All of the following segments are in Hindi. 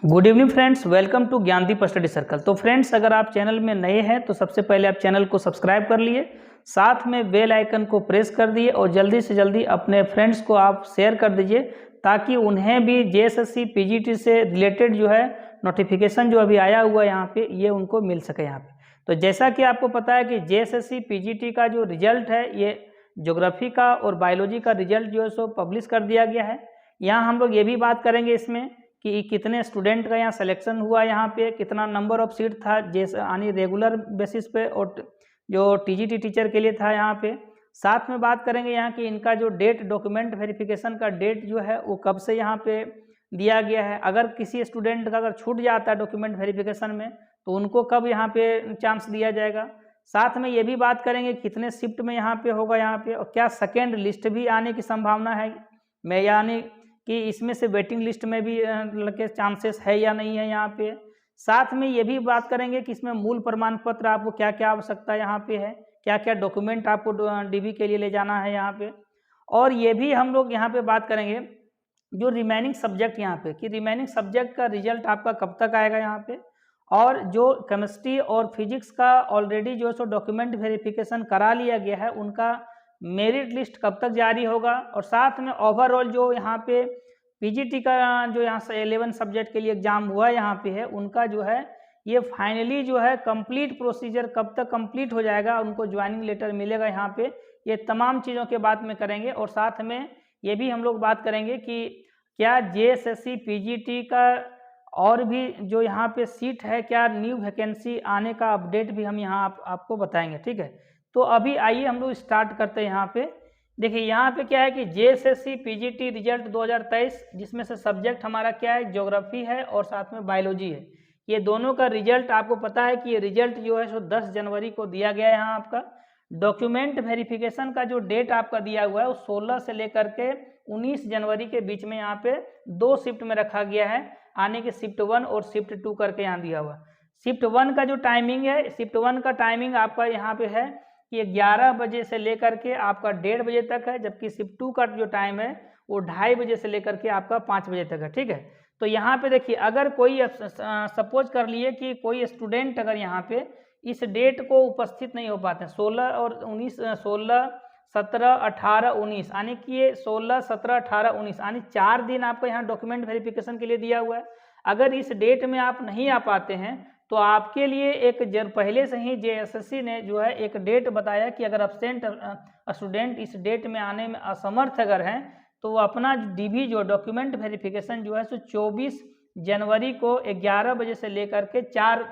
Good evening friends, welcome to Gyandeep study circle. तो फ्रेंड्स, अगर आप चैनल में नए हैं तो सबसे पहले आप चैनल को सब्सक्राइब कर लिए, साथ में बेल आइकन को प्रेस कर दिए और जल्दी से जल्दी अपने फ्रेंड्स को आप शेयर कर दीजिए ताकि उन्हें भी जेएसएससी पीजीटी से रिलेटेड जो है नोटिफिकेशन जो अभी आया हुआ है यहाँ पे ये उनको मिल सके यहाँ पे। तो जैसा कि आपको पता है कि जेएसएससी पीजीटी का जो रिजल्ट है ये ज्योग्राफी का और बायोलॉजी का रिजल्ट जो है सो पब्लिश कर दिया गया है। यहाँ हम लोग ये भी बात करेंगे इसमें कि कितने स्टूडेंट का यहाँ सिलेक्शन हुआ, यहाँ पे कितना नंबर ऑफ सीट था जैसे यानी रेगुलर बेसिस पे और जो टीजीटी टीचर के लिए था यहाँ पे। साथ में बात करेंगे यहाँ कि इनका जो डेट डॉक्यूमेंट वेरिफिकेशन का डेट जो है वो कब से यहाँ पे दिया गया है। अगर किसी स्टूडेंट का अगर छूट जाता है डॉक्यूमेंट वेरिफिकेशन में तो उनको कब यहाँ पे चांस दिया जाएगा। साथ में ये भी बात करेंगे कितने शिफ्ट में यहाँ पे होगा यहाँ पे, और क्या सेकेंड लिस्ट भी आने की संभावना है मैं, यानी कि इसमें से वेटिंग लिस्ट में भी लगे चांसेस है या नहीं है यहाँ पे। साथ में ये भी बात करेंगे कि इसमें मूल प्रमाण पत्र आपको क्या क्या आवश्यकता यहाँ पे है, क्या क्या डॉक्यूमेंट आपको डीबी के लिए ले जाना है यहाँ पे। और ये भी हम लोग यहाँ पे बात करेंगे जो रिमेनिंग सब्जेक्ट यहाँ पे कि रिमेनिंग सब्जेक्ट का रिजल्ट आपका कब तक आएगा यहाँ पे, और जो केमिस्ट्री और फिजिक्स का ऑलरेडी जो सो डॉक्यूमेंट वेरिफिकेशन करा लिया गया है उनका मेरिट लिस्ट कब तक जारी होगा। और साथ में ओवरऑल जो यहाँ पे पीजीटी का जो यहाँ से 11 सब्जेक्ट के लिए एग्जाम हुआ यहाँ पे है उनका जो है ये फाइनली जो है कंप्लीट प्रोसीजर कब तक कंप्लीट हो जाएगा, उनको ज्वाइनिंग लेटर मिलेगा यहाँ पे, ये तमाम चीज़ों के बात में करेंगे। और साथ में ये भी हम लोग बात करेंगे कि क्या जेएसएससी पीजीटी का और भी जो यहाँ पे सीट है क्या न्यू वैकेंसी आने का अपडेट भी हम यहाँ आपको बताएंगे, ठीक है। तो अभी आइए हम लोग स्टार्ट करते हैं। यहाँ पे देखिए यहाँ पे क्या है कि जेएसएससी पीजीटी रिजल्ट 2023 जिसमें से सब्जेक्ट हमारा क्या है ज्योग्राफी है और साथ में बायोलॉजी है, ये दोनों का रिजल्ट आपको पता है कि ये रिजल्ट जो है सो 10 जनवरी को दिया गया है। यहाँ आपका डॉक्यूमेंट वेरिफिकेशन का जो डेट आपका दिया हुआ है वो 16 से लेकर के 19 जनवरी के बीच में यहाँ पे 2 शिफ्ट में रखा गया है, आने के शिफ्ट 1 और शिफ्ट 2 करके यहाँ दिया हुआ। शिफ्ट 1 का जो टाइमिंग है, शिफ्ट 1 का टाइमिंग आपका यहाँ पे है कि 11 बजे से लेकर के आपका 1:30 बजे तक है, जबकि शिफ्ट 2 का जो टाइम है वो 2:30 बजे से लेकर के आपका 5 बजे तक है, ठीक है। तो यहाँ पे देखिए अगर कोई सपोज कर लिए कि कोई स्टूडेंट अगर यहाँ पे इस डेट को उपस्थित नहीं हो पाते हैं 16 और 19 16 17 18 19 यानी कि ये 16 17 18 19 यानी 4 दिन आपका यहाँ डॉक्यूमेंट वेरिफिकेशन के लिए दिया हुआ है। अगर इस डेट में आप नहीं आ पाते हैं तो आपके लिए एक पहले से ही जेएसएससी ने जो है एक डेट बताया कि अगर अब्सेंट स्टूडेंट इस डेट में आने में असमर्थ अगर हैं तो वो अपना डीबी जो डॉक्यूमेंट वेरिफिकेशन जो है सो 24 जनवरी को 11 बजे से लेकर के 4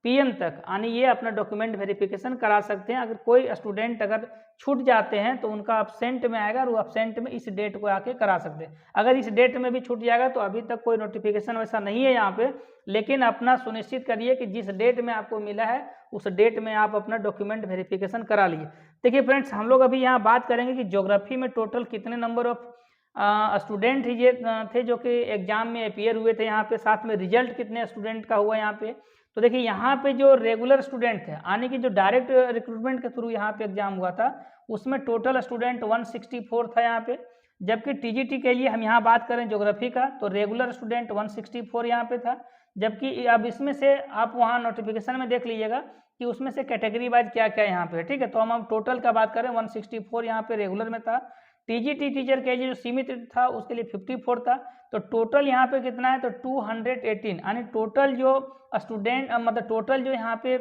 PM तक यानी ये अपना डॉक्यूमेंट वेरिफिकेशन करा सकते हैं। अगर कोई स्टूडेंट अगर छूट जाते हैं तो उनका अब्सेंट में आएगा और वो अब्सेंट में इस डेट को आके करा सकते हैं। अगर इस डेट में भी छूट जाएगा तो अभी तक कोई नोटिफिकेशन वैसा नहीं है यहाँ पे, लेकिन अपना सुनिश्चित करिए कि जिस डेट में आपको मिला है उस डेट में आप अपना डॉक्यूमेंट वेरिफिकेशन करा लिए। देखिए फ्रेंड्स, हम लोग अभी यहाँ बात करेंगे कि ज्योग्राफी में टोटल कितने नंबर ऑफ स्टूडेंट ये थे जो कि एग्जाम में अपीयर हुए थे यहाँ पे, साथ में रिजल्ट कितने स्टूडेंट का हुआ यहाँ पे। तो देखिए यहाँ पे जो रेगुलर स्टूडेंट थे यानी कि जो डायरेक्ट रिक्रूटमेंट के थ्रू यहाँ पे एग्जाम हुआ था उसमें टोटल स्टूडेंट 164 था यहाँ पे, जबकि टीजीटी के लिए हम यहाँ बात करें ज्योग्राफी का तो रेगुलर स्टूडेंट 164 यहाँ पे था। जबकि अब इसमें से आप वहाँ नोटिफिकेशन में देख लीजिएगा कि उसमें से कैटेगरी वाइज क्या क्या यहाँ पे, ठीक है। तो हम टोटल का बात करें 164 यहाँ पे रेगुलर में था। टीजीटी टीचर के लिए जो सीमित था उसके लिए 54 था। तो टोटल यहाँ पे कितना है तो 218 यानी टोटल जो स्टूडेंट मतलब टोटल जो यहाँ पे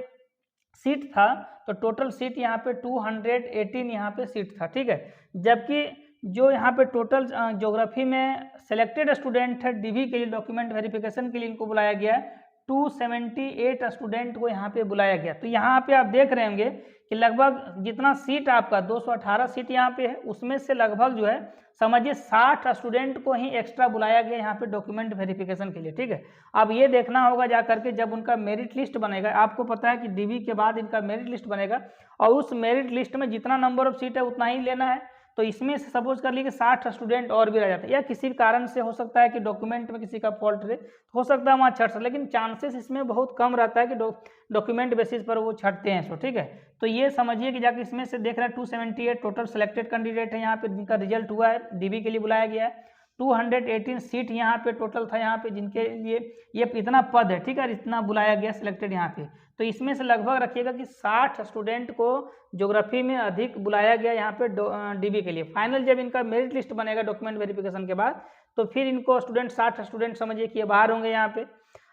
सीट था तो टोटल सीट यहाँ पे 218 यहाँ पे सीट था, ठीक है। जबकि जो यहाँ पे टोटल ज्योग्राफी में सिलेक्टेड स्टूडेंट है डीबी के लिए डॉक्यूमेंट वेरिफिकेशन के लिए इनको बुलाया गया है 278 स्टूडेंट को यहाँ पे बुलाया गया। तो यहाँ पे आप देख रहे होंगे कि लगभग जितना सीट आपका 218 सीट यहाँ पे है उसमें से लगभग जो है समझिए 60 स्टूडेंट को ही एक्स्ट्रा बुलाया गया यहाँ पे डॉक्यूमेंट वेरिफिकेशन के लिए, ठीक है। अब ये देखना होगा जा करके जब उनका मेरिट लिस्ट बनेगा, आपको पता है कि डीबी के बाद इनका मेरिट लिस्ट बनेगा और उस मेरिट लिस्ट में जितना नंबर ऑफ सीट है उतना ही लेना है। तो इसमें से सपोज कर लीजिए कि 60 स्टूडेंट और भी रह जाते हैं, या किसी कारण से हो सकता है कि डॉक्यूमेंट में किसी का फॉल्ट रहे, हो सकता है वहाँ छट सकता, लेकिन चांसेस इसमें बहुत कम रहता है कि डॉक्यूमेंट बेसिस पर वो छटते हैं सो, ठीक है। तो ये समझिए कि जाके इसमें से देख रहे हैं 278 टोटल सिलेक्टेड कैंडिडेट है यहाँ पे जिनका रिजल्ट हुआ है, डीबी के लिए बुलाया गया है। 218 सीट यहाँ पे टोटल था यहाँ पे, जिनके लिए ये इतना पद है, ठीक है, इतना बुलाया गया सिलेक्टेड यहाँ पे। तो इसमें से लगभग रखिएगा कि 60 स्टूडेंट को ज्योग्राफी में अधिक बुलाया गया यहाँ पे डीबी के लिए। फाइनल जब इनका मेरिट लिस्ट बनेगा डॉक्यूमेंट वेरिफिकेशन के बाद, तो फिर इनको स्टूडेंट 60 स्टूडेंट समझिए कि ये बाहर होंगे यहाँ पे।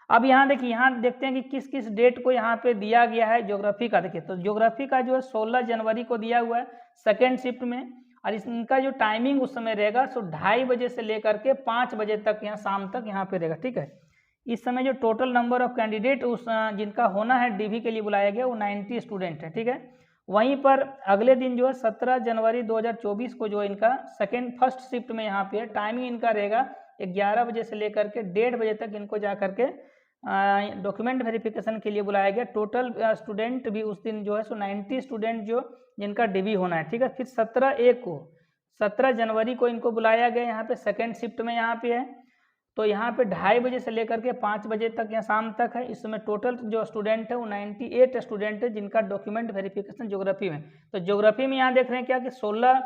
अब यहाँ देखिए, यहाँ देखते हैं कि किस किस डेट को यहाँ पे दिया गया है ज्योग्राफी का। देखिए तो ज्योग्राफी का जो है 16 जनवरी को दिया हुआ है सेकेंड शिफ्ट में, और इनका जो टाइमिंग उस समय रहेगा सो 2:30 बजे से लेकर के 5 बजे तक यहाँ शाम तक यहाँ पे रहेगा, ठीक है। इस समय जो टोटल नंबर ऑफ कैंडिडेट उस जिनका होना है डीवी के लिए बुलाया गया वो 90 स्टूडेंट है, ठीक है। वहीं पर अगले दिन जो है 17 जनवरी 2024 को जो इनका फर्स्ट शिफ्ट में यहाँ पे है, टाइमिंग इनका रहेगा 11 बजे से लेकर के 1:30 बजे तक इनको जा करके डॉक्यूमेंट वेरिफिकेशन के लिए बुलाया गया। टोटल स्टूडेंट भी उस दिन जो है सो 90 स्टूडेंट जो जिनका डीवी होना है, ठीक है। फिर 17 जनवरी को इनको बुलाया गया यहाँ पे सेकेंड शिफ्ट में यहाँ पे है, तो यहाँ पे 2:30 बजे से लेकर के 5 बजे तक या शाम तक है। इसमें टोटल जो स्टूडेंट है वो 98 स्टूडेंट है जिनका डॉक्यूमेंट वेरिफिकेशन ज्योग्राफी में। तो ज्योग्राफी में यहाँ देख रहे हैं क्या कि 16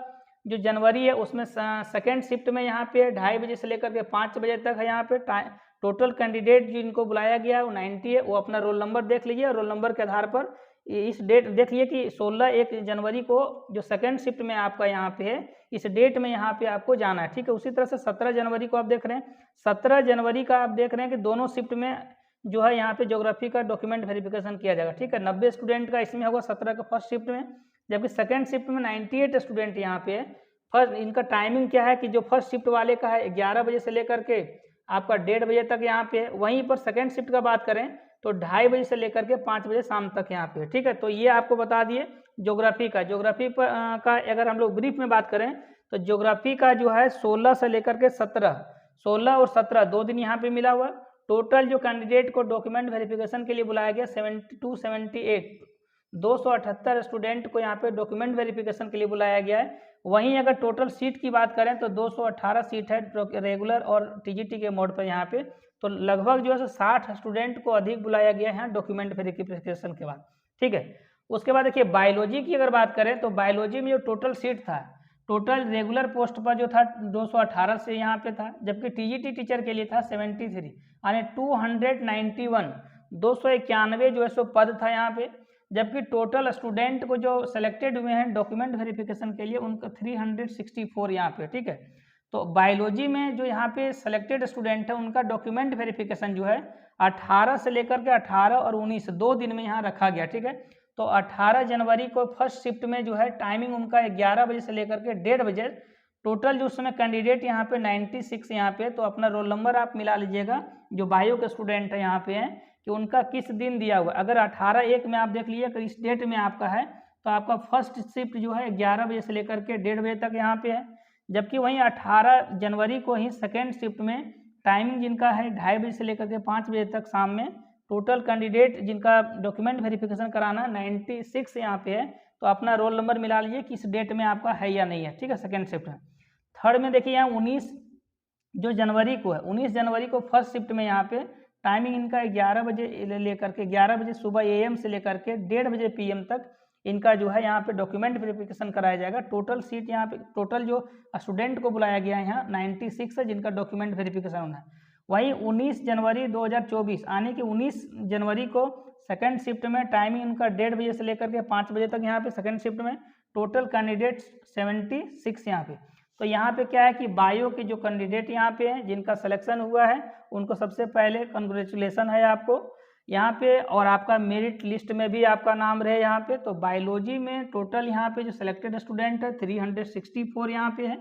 जो जनवरी है उसमें सेकेंड शिफ्ट में यहाँ पे 2:30 बजे से लेकर के 5 बजे तक है। यहाँ पे टोटल कैंडिडेट जिनको बुलाया गया है वो 90 है। वो अपना रोल नंबर देख लीजिए, रोल नंबर के आधार पर इस डेट देख लीजिए कि 1 जनवरी को जो सेकेंड शिफ्ट में आपका यहाँ पे है, इस डेट में यहाँ पे आपको जाना है, ठीक है। उसी तरह से 17 जनवरी को आप देख रहे हैं, 17 जनवरी का आप देख रहे हैं कि दोनों शिफ्ट में जो है यहाँ पे ज्योग्राफी का डॉक्यूमेंट वेरिफिकेशन किया जाएगा, ठीक है। 90 स्टूडेंट का इसमें होगा 17 का फर्स्ट शिफ्ट में, जबकि सेकेंड शिफ्ट में 98 स्टूडेंट यहाँ पे है। फर्स्ट इनका टाइमिंग क्या है कि जो फर्स्ट शिफ्ट वाले का है 11 बजे से लेकर के आपका 1:30 बजे तक यहाँ पे है। वहीं पर सेकेंड शिफ्ट का बात करें तो 2:30 बजे से लेकर के 5 बजे शाम तक यहाँ पे है, ठीक है। तो ये आपको बता दिए ज्योग्राफी का। ज्योग्राफी का अगर हम लोग ब्रीफ में बात करें तो ज्योग्राफी का जो है 16 से लेकर के 16 और 17 2 दिन यहाँ पे मिला हुआ। टोटल जो कैंडिडेट को डॉक्यूमेंट वेरिफिकेशन के लिए बुलाया गया 78 278 स्टूडेंट को यहाँ पे डॉक्यूमेंट वेरिफिकेशन के लिए बुलाया गया है। वहीं अगर टोटल सीट की बात करें तो 218 सीट है रेगुलर और टीजीटी के मोड पर यहाँ पे। तो लगभग जो है 60 स्टूडेंट को अधिक बुलाया गया है डॉक्यूमेंट वेरिफिकेशन के बाद, ठीक है। उसके बाद देखिए बायोलॉजी की अगर बात करें तो बायोलॉजी में जो टोटल सीट था, टोटल रेगुलर पोस्ट पर जो था 218 से यहाँ पे था, जबकि टीजीटी टीचर के लिए था 73 यानी 291 291 जो है सो पद था यहाँ पे। जबकि टोटल स्टूडेंट को जो सेलेक्टेड हुए हैं डॉक्यूमेंट वेरिफिकेशन के लिए उनका 364 यहाँ पे, ठीक है। तो बायोलॉजी में जो यहाँ पे सेलेक्टेड स्टूडेंट है उनका डॉक्यूमेंट वेरिफिकेशन जो है 18 से लेकर के 18 और 19 2 दिन में यहाँ रखा गया, ठीक है। तो 18 जनवरी को फर्स्ट शिफ्ट में जो है टाइमिंग उनका 11 बजे से लेकर के 1:30 बजे। टोटल जो समय कैंडिडेट यहाँ पे 96 यहाँ पे, तो अपना रोल नंबर आप मिला लीजिएगा जो बायो के स्टूडेंट है यहाँ पे हैं कि उनका किस दिन दिया हुआ। अगर 18/1 में आप देख लीजिए कि इस डेट में आपका है तो आपका फर्स्ट शिफ्ट जो है 11 बजे से लेकर के 1:30 बजे तक यहाँ पे है। जबकि वहीं 18 जनवरी को ही सेकेंड शिफ्ट में टाइमिंग जिनका है 2:30 बजे से लेकर के 5 बजे तक शाम में। टोटल कैंडिडेट जिनका डॉक्यूमेंट वेरिफिकेशन कराना 96 यहाँ पे है। तो अपना रोल नंबर मिला लीजिए कि इस डेट में आपका है या नहीं है, ठीक है, सेकेंड शिफ्ट में। थर्ड में देखिए यहाँ 19 जो जनवरी को है, 19 जनवरी को फर्स्ट शिफ्ट में यहाँ पे टाइमिंग इनका 11 बजे लेकर के 11 बजे सुबह AM से लेकर के 1:30 बजे PM तक इनका जो है यहाँ पे डॉक्यूमेंट वेरिफिकेशन कराया जाएगा। टोटल सीट यहाँ पे टोटल जो स्टूडेंट को बुलाया गया है यहाँ 96 है जिनका डॉक्यूमेंट वेरिफिकेशन होना है। वहीं 19 जनवरी 2024 आने की 19 जनवरी को सेकंड शिफ्ट में टाइमिंग इनका 1:30 बजे से लेकर के 5 बजे तक यहाँ पे सेकंड शिफ्ट में। टोटल कैंडिडेट 76 यहाँ पे। तो यहाँ पे क्या है कि बायो के जो कैंडिडेट यहाँ पे हैं जिनका सिलेक्शन हुआ है उनको सबसे पहले कंग्रेचुलेसन है आपको यहाँ पे, और आपका मेरिट लिस्ट में भी आपका नाम रहे यहाँ पे। तो बायोलॉजी में टोटल यहाँ पे जो सिलेक्टेड स्टूडेंट है 364 यहाँ पे है,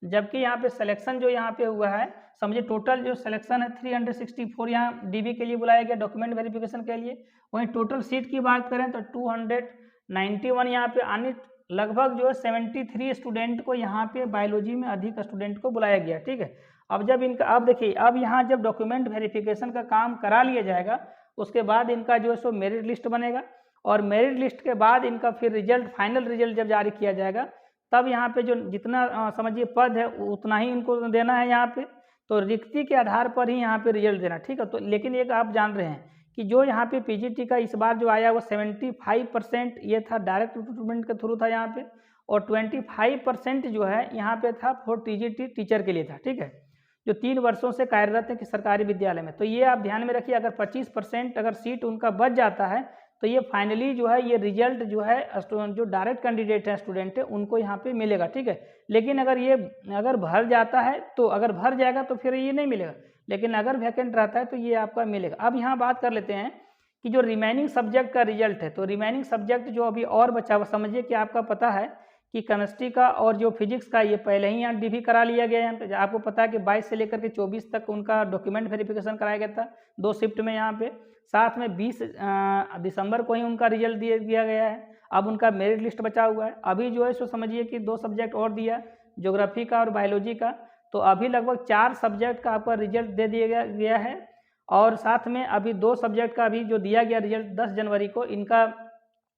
जबकि यहाँ पे सिलेक्शन जो यहाँ पे हुआ है समझिए टोटल जो सिलेक्शन है 364 यहाँ डीबी के लिए बुलाया गया डॉक्यूमेंट वेरिफिकेशन के लिए। वहीं टोटल सीट की बात करें तो 291 यहाँ पे आने लगभग जो है 73 स्टूडेंट को यहाँ पे बायोलॉजी में अधिक स्टूडेंट को बुलाया गया, ठीक है। अब जब इनका अब देखिए अब यहाँ जब डॉक्यूमेंट वेरिफिकेशन का काम करा लिया जाएगा उसके बाद इनका जो है सो मेरिट लिस्ट बनेगा, और मेरिट लिस्ट के बाद इनका फिर रिजल्ट फाइनल रिजल्ट जब जारी किया जाएगा तब यहाँ पे जो जितना समझिए पद है उतना ही इनको देना है यहाँ पे। तो रिक्ति के आधार पर ही यहाँ पे रिजल्ट देना, ठीक है। तो लेकिन एक आप जान रहे हैं कि जो यहाँ पे पीजीटी का इस बार जो आया वो 75% ये था डायरेक्ट रिक्रूटमेंट के थ्रू था यहाँ पे, और 25% जो है यहाँ पे था फॉर टीजीटी टीचर के लिए था, ठीक है। जो 3 वर्षों से कार्यरत हैं कि सरकारी विद्यालय में। तो ये आप ध्यान में रखिए, अगर 25% अगर सीट उनका बच जाता है तो ये फाइनली जो है ये रिजल्ट जो है जो डायरेक्ट कैंडिडेट है स्टूडेंट है उनको यहाँ पे मिलेगा, ठीक है। लेकिन अगर ये अगर भर जाता है तो अगर भर जाएगा तो फिर ये नहीं मिलेगा, लेकिन अगर वैकेंट रहता है तो ये आपका मिलेगा। अब यहाँ बात कर लेते हैं कि जो रिमेनिंग सब्जेक्ट का रिजल्ट है, तो रिमेनिंग सब्जेक्ट जो अभी और बचा हुआ, समझिए कि आपका पता है कि केमिस्ट्री का और जो फिजिक्स का ये पहले ही यहाँ डीवी करा लिया गया है। आपको पता है कि 22 से लेकर के 24 तक उनका डॉक्यूमेंट वेरिफिकेशन कराया गया था 2 शिफ्ट में यहाँ पे। साथ में 20 दिसंबर को ही उनका रिजल्ट दिया गया है। अब उनका मेरिट लिस्ट बचा हुआ है। अभी जो है सो समझिए कि 2 सब्जेक्ट और दिया, ज्योग्राफी का और बायोलॉजी का। तो अभी लगभग 4 सब्जेक्ट का आपका रिजल्ट दे दिया गया है। और साथ में अभी 2 सब्जेक्ट का अभी जो दिया गया रिजल्ट 10 जनवरी को, इनका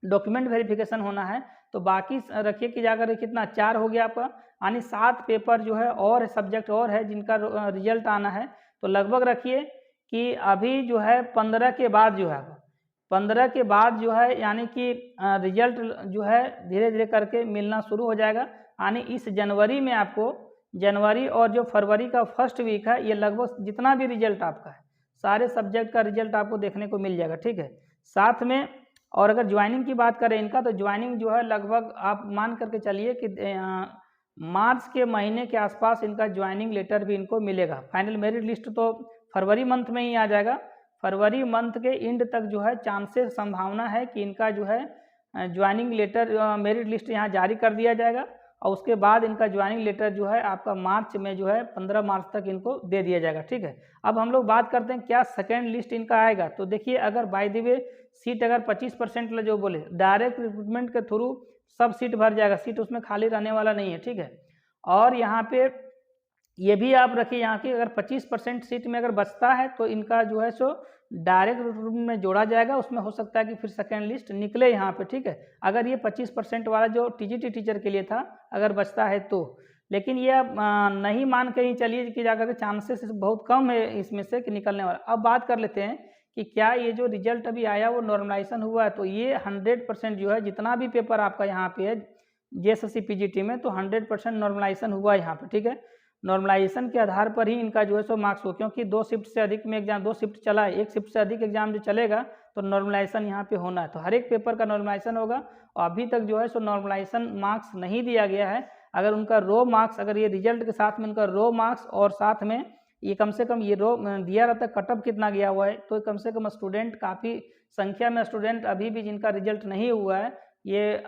डॉक्यूमेंट वेरिफिकेशन होना है। तो बाकी रखिए कि जाकर कितना 4 हो गया आपका, यानी 7 पेपर जो है और सब्जेक्ट और है जिनका रिजल्ट आना है। तो लगभग रखिए कि अभी जो है 15 के बाद जो है 15 के बाद जो है यानी कि रिजल्ट जो है धीरे धीरे करके मिलना शुरू हो जाएगा। यानी इस जनवरी में आपको, जनवरी और जो फरवरी का फर्स्ट वीक है, ये लगभग जितना भी रिजल्ट आपका है सारे सब्जेक्ट का रिजल्ट आपको देखने को मिल जाएगा, ठीक है। साथ में और अगर ज्वाइनिंग की बात करें इनका, तो ज्वाइनिंग जो है लगभग आप मान करके चलिए कि मार्च के महीने के आसपास इनका ज्वाइनिंग लेटर भी इनको मिलेगा। फाइनल मेरिट लिस्ट तो फरवरी मंथ में ही आ जाएगा। फरवरी मंथ के एंड तक जो है चांसेस, संभावना है कि इनका जो है ज्वाइनिंग लेटर मेरिट लिस्ट यहाँ जारी कर दिया जाएगा। और उसके बाद इनका ज्वाइनिंग लेटर जो है आपका मार्च में जो है 15 मार्च तक इनको दे दिया जाएगा, ठीक है। अब हम लोग बात करते हैं क्या सेकेंड लिस्ट इनका आएगा। तो देखिए, अगर बाय द वे सीट अगर 25% जो बोले डायरेक्ट रिक्रूटमेंट के थ्रू सब सीट भर जाएगा, सीट उसमें खाली रहने वाला नहीं है, ठीक है। और यहाँ पे ये भी आप रखिए यहाँ की, अगर 25% सीट में अगर बचता है तो इनका जो है सो डायरेक्ट रिक्रूटमेंट में जोड़ा जाएगा। उसमें हो सकता है कि फिर सेकेंड लिस्ट निकले यहाँ पे, ठीक है। अगर ये 25% वाला जो टीजीटी टीचर के लिए था अगर बचता है तो, लेकिन ये अब नहीं मान के ही चलिए कि जाकर के चांसेस बहुत कम है इसमें से कि निकलने वाला। अब बात कर लेते हैं कि क्या ये जो रिजल्ट अभी आया वो नॉर्मलाइजेशन हुआ है। तो ये 100% जो है जितना भी पेपर आपका यहाँ पे है जेएसएससी पीजीटी में, तो 100% नॉर्मलाइजेशन हुआ है यहाँ पे, ठीक है। नॉर्मलाइजेशन के आधार पर ही इनका जो है सो मार्क्स हो, क्योंकि 2 शिफ्ट से अधिक में एग्जाम, 2 शिफ्ट चला है, 1 शिफ्ट से अधिक एग्जाम जो चलेगा तो नॉर्मलाइजेशन यहाँ पे होना है। तो हर एक पेपर का नॉर्मलाइजेशन होगा। और अभी तक जो है सो नॉर्मलाइजेशन मार्क्स नहीं दिया गया है। अगर उनका रो मार्क्स, अगर ये रिजल्ट के साथ में उनका रो मार्क्स और साथ में ये कम से कम ये रो दिया रहता है कट ऑफ कितना गया हुआ है, तो कम से कम स्टूडेंट, काफ़ी संख्या में स्टूडेंट अभी भी जिनका रिजल्ट नहीं हुआ है, ये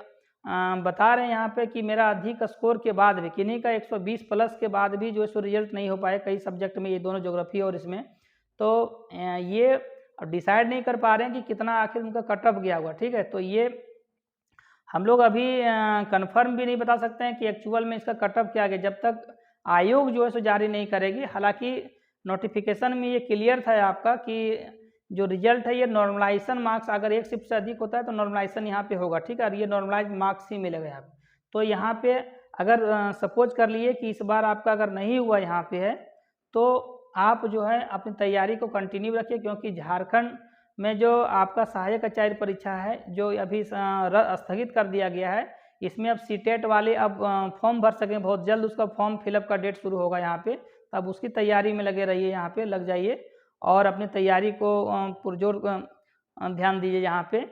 बता रहे हैं यहाँ पे कि मेरा अधिक स्कोर के बाद भी, किन्हीं का 120 प्लस के बाद भी जो है सो रिजल्ट नहीं हो पाए कई सब्जेक्ट में, ये दोनों ज्योग्राफी और इसमें। तो ये डिसाइड नहीं कर पा रहे हैं कि कितना आखिर उनका कट ऑफ गया हुआ, ठीक है। तो ये हम लोग अभी कंफर्म भी नहीं बता सकते हैं कि एक्चुअल में इसका कट ऑफ क्या गया, जब तक आयोग जो है सो जारी नहीं करेगी। हालांकि नोटिफिकेशन में ये क्लियर था आपका कि जो रिजल्ट है ये नॉर्मलाइजेशन मार्क्स, अगर 1 शिफ्ट से अधिक होता है तो नॉर्मलाइजेशन यहाँ पे होगा, ठीक है। और ये नॉर्मलाइज मार्क्स ही मिलेगा यहाँ पे। तो यहाँ पे अगर सपोज कर लिए कि इस बार आपका अगर नहीं हुआ यहाँ पे है, तो आप जो है अपनी तैयारी को कंटिन्यू रखिए, क्योंकि झारखंड में जो आपका सहायक आचार्य परीक्षा है जो अभी स्थगित कर दिया गया है, इसमें अब सीटेट वाले अब फॉर्म भर सकें, बहुत जल्द उसका फॉर्म फिलअप का डेट शुरू होगा यहाँ पे। तब उसकी तैयारी में लगे रहिए, यहाँ पे लग जाइए और अपनी तैयारी को पुरजोर ध्यान दीजिए यहाँ पे।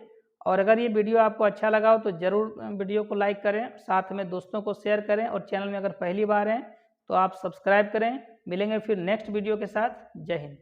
और अगर ये वीडियो आपको अच्छा लगा हो तो ज़रूर वीडियो को लाइक करें, साथ में दोस्तों को शेयर करें, और चैनल में अगर पहली बार हैं तो आप सब्सक्राइब करें। मिलेंगे फिर नेक्स्ट वीडियो के साथ। जय हिंद।